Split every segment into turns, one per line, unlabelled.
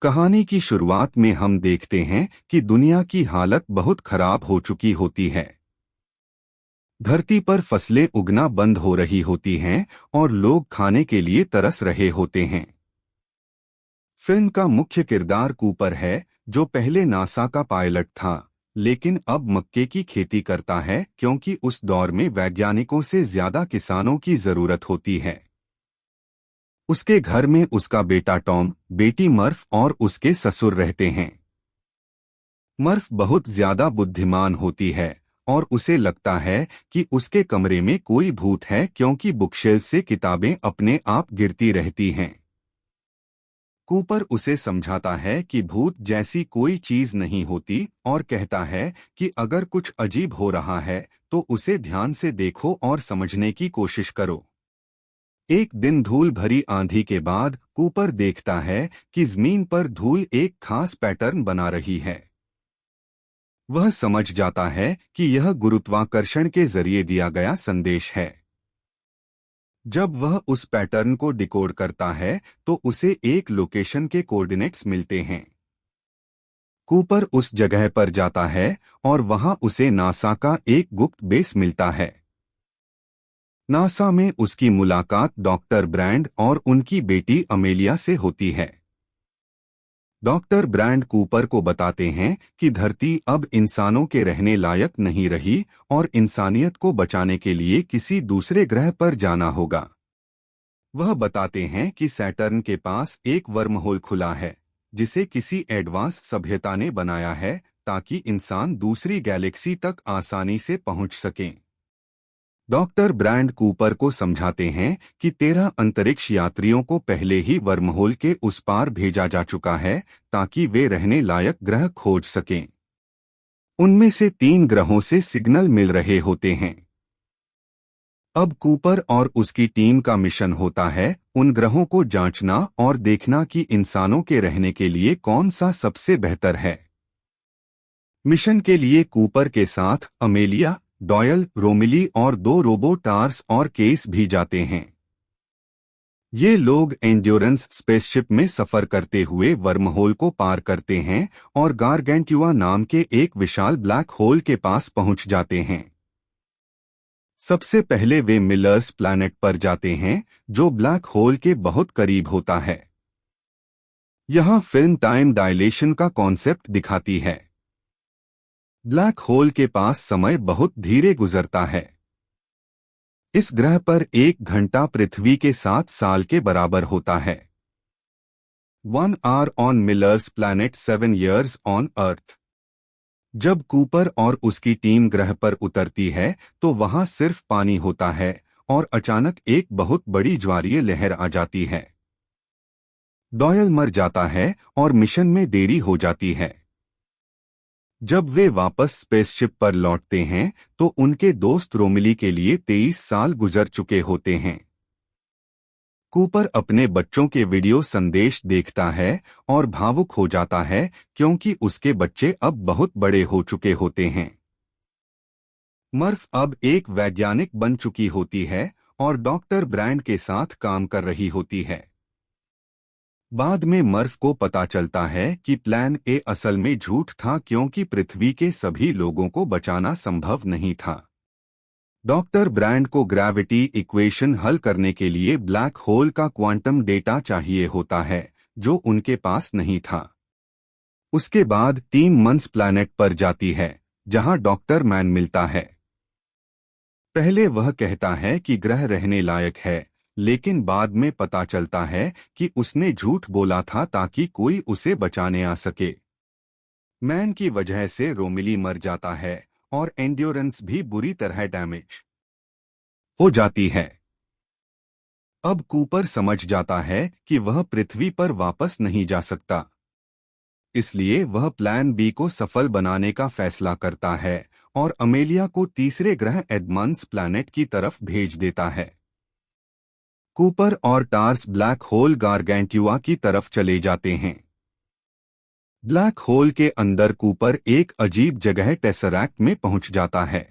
कहानी की शुरुआत में हम देखते हैं कि दुनिया की हालत बहुत खराब हो चुकी होती है। धरती पर फसलें उगना बंद हो रही होती हैं और लोग खाने के लिए तरस रहे होते हैं। फिल्म का मुख्य किरदार कूपर है, जो पहले नासा का पायलट था, लेकिन अब मक्के की खेती करता है क्योंकि उस दौर में वैज्ञानिकों से ज्यादा किसानों की जरूरत होती है। उसके घर में उसका बेटा टॉम, बेटी मर्फ और उसके ससुर रहते हैं। मर्फ बहुत ज्यादा बुद्धिमान होती है और उसे लगता है कि उसके कमरे में कोई भूत है क्योंकि बुकशेल्फ से किताबें अपने आप गिरती रहती हैं। कूपर उसे समझाता है कि भूत जैसी कोई चीज नहीं होती और कहता है कि अगर कुछ अजीब हो रहा है तो उसे ध्यान से देखो और समझने की कोशिश करो। एक दिन धूल भरी आंधी के बाद कूपर देखता है कि जमीन पर धूल एक खास पैटर्न बना रही है। वह समझ जाता है कि यह गुरुत्वाकर्षण के जरिए दिया गया संदेश है। जब वह उस पैटर्न को डिकोड करता है तो उसे एक लोकेशन के कोऑर्डिनेट्स मिलते हैं। कूपर उस जगह पर जाता है और वहां उसे नासा का एक गुप्त बेस मिलता है। नासा में उसकी मुलाकात डॉक्टर ब्रैंड और उनकी बेटी अमेलिया से होती है। डॉक्टर ब्रैंड कूपर को बताते हैं कि धरती अब इंसानों के रहने लायक नहीं रही और इंसानियत को बचाने के लिए किसी दूसरे ग्रह पर जाना होगा। वह बताते हैं कि सैटर्न के पास एक वर्महोल खुला है, जिसे किसी एडवांस सभ्यता ने बनाया है ताकि इंसान दूसरी गैलेक्सी तक आसानी से पहुंच सकें। डॉक्टर ब्रैंड कूपर को समझाते हैं कि 13 अंतरिक्ष यात्रियों को पहले ही वर्महोल के उस पार भेजा जा चुका है ताकि वे रहने लायक ग्रह खोज सकें। उनमें से 3 ग्रहों से सिग्नल मिल रहे होते हैं। अब कूपर और उसकी टीम का मिशन होता है उन ग्रहों को जांचना और देखना कि इंसानों के रहने के लिए कौन सा सबसे बेहतर है। मिशन के लिए कूपर के साथ अमेलिया, डॉयल, रोमिली और 2 रोबो टार्स और केस भी जाते हैं। ये लोग एंड्योरेंस स्पेसशिप में सफर करते हुए वर्महोल को पार करते हैं और गारगेंट्युआ नाम के एक विशाल ब्लैक होल के पास पहुंच जाते हैं। सबसे पहले वे मिलर्स प्लैनेट पर जाते हैं, जो ब्लैक होल के बहुत करीब होता है। यहां फिल्म टाइम डायलेशन का कॉन्सेप्ट दिखाती है। ब्लैक होल के पास समय बहुत धीरे गुजरता है। इस ग्रह पर 1 घंटा पृथ्वी के 7 साल के बराबर होता है। 1 hour on millers planet, 7 years on earth. जब कूपर और उसकी टीम ग्रह पर उतरती है तो वहां सिर्फ पानी होता है और अचानक एक बहुत बड़ी ज्वारीय लहर आ जाती है। डॉयल मर जाता है और मिशन में देरी हो जाती है। जब वे वापस स्पेसशिप पर लौटते हैं तो उनके दोस्त रोमिली के लिए 23 साल गुजर चुके होते हैं। कूपर अपने बच्चों के वीडियो संदेश देखता है और भावुक हो जाता है क्योंकि उसके बच्चे अब बहुत बड़े हो चुके होते हैं। मर्फ अब एक वैज्ञानिक बन चुकी होती है और डॉक्टर ब्रैंड के साथ काम कर रही होती है। बाद में मर्फ को पता चलता है कि प्लान ए असल में झूठ था क्योंकि पृथ्वी के सभी लोगों को बचाना संभव नहीं था। डॉक्टर ब्रैंड को ग्रेविटी इक्वेशन हल करने के लिए ब्लैक होल का क्वांटम डेटा चाहिए होता है, जो उनके पास नहीं था। उसके बाद टीम मंस प्लैनेट पर जाती है, जहां डॉक्टर मैन मिलता है। पहले वह कहता है कि ग्रह रहने लायक है, लेकिन बाद में पता चलता है कि उसने झूठ बोला था ताकि कोई उसे बचाने आ सके। मैन की वजह से रोमिली मर जाता है और एंड्योरेंस भी बुरी तरह डैमेज हो जाती है। अब कूपर समझ जाता है कि वह पृथ्वी पर वापस नहीं जा सकता, इसलिए वह प्लान बी को सफल बनाने का फैसला करता है और अमेलिया को तीसरे ग्रह एडमंस प्लैनेट की तरफ भेज देता है। कूपर और टार्स ब्लैक होल गारगेंट्युआ की तरफ चले जाते हैं। ब्लैक होल के अंदर कूपर एक अजीब जगह टेसरैक्ट में पहुंच जाता है।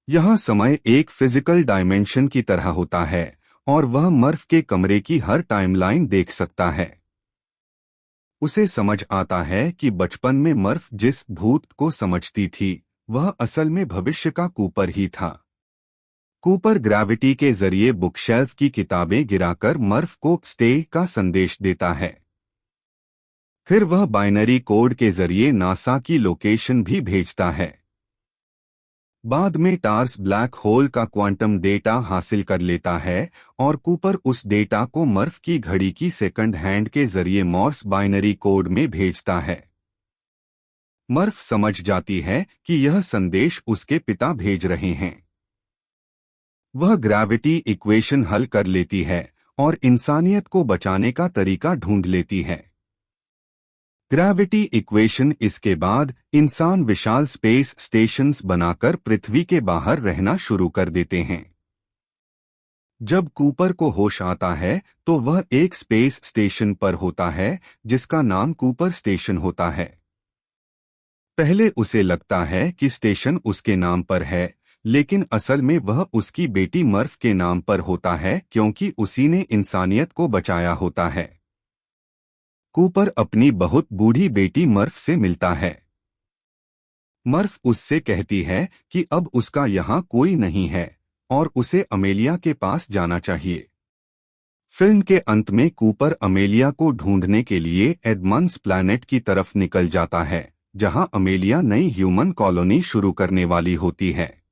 यहां समय एक फिजिकल डायमेंशन की तरह होता है और वह मर्फ के कमरे की हर टाइमलाइन देख सकता है। उसे समझ आता है कि बचपन में मर्फ जिस भूत को समझती थी वह असल में भविष्य का कूपर ही था। कूपर ग्रेविटी के जरिए बुकशेल्फ की किताबें गिराकर मर्फ को स्टे का संदेश देता है। फिर वह बाइनरी कोड के जरिए नासा की लोकेशन भी भेजता है। बाद में टार्स ब्लैक होल का क्वांटम डेटा हासिल कर लेता है और कूपर उस डेटा को मर्फ की घड़ी की सेकंड हैंड के जरिए मॉर्स बाइनरी कोड में भेजता है। मर्फ समझ जाती है कि यह संदेश उसके पिता भेज रहे हैं। वह ग्रेविटी इक्वेशन हल कर लेती है और इंसानियत को बचाने का तरीका ढूंढ लेती है। ग्रेविटी इक्वेशन इसके बाद इंसान विशाल स्पेस स्टेशंस बनाकर पृथ्वी के बाहर रहना शुरू कर देते हैं। जब कूपर को होश आता है तो वह एक स्पेस स्टेशन पर होता है जिसका नाम कूपर स्टेशन होता है। पहले उसे लगता है कि स्टेशन उसके नाम पर है, लेकिन असल में वह उसकी बेटी मर्फ के नाम पर होता है क्योंकि उसी ने इंसानियत को बचाया होता है। कूपर अपनी बहुत बूढ़ी बेटी मर्फ से मिलता है। मर्फ उससे कहती है कि अब उसका यहाँ कोई नहीं है और उसे अमेलिया के पास जाना चाहिए। फिल्म के अंत में कूपर अमेलिया को ढूंढने के लिए एडमंड्स प्लैनेट की तरफ निकल जाता है, जहां अमेलिया नई ह्यूमन कॉलोनी शुरू करने वाली होती है।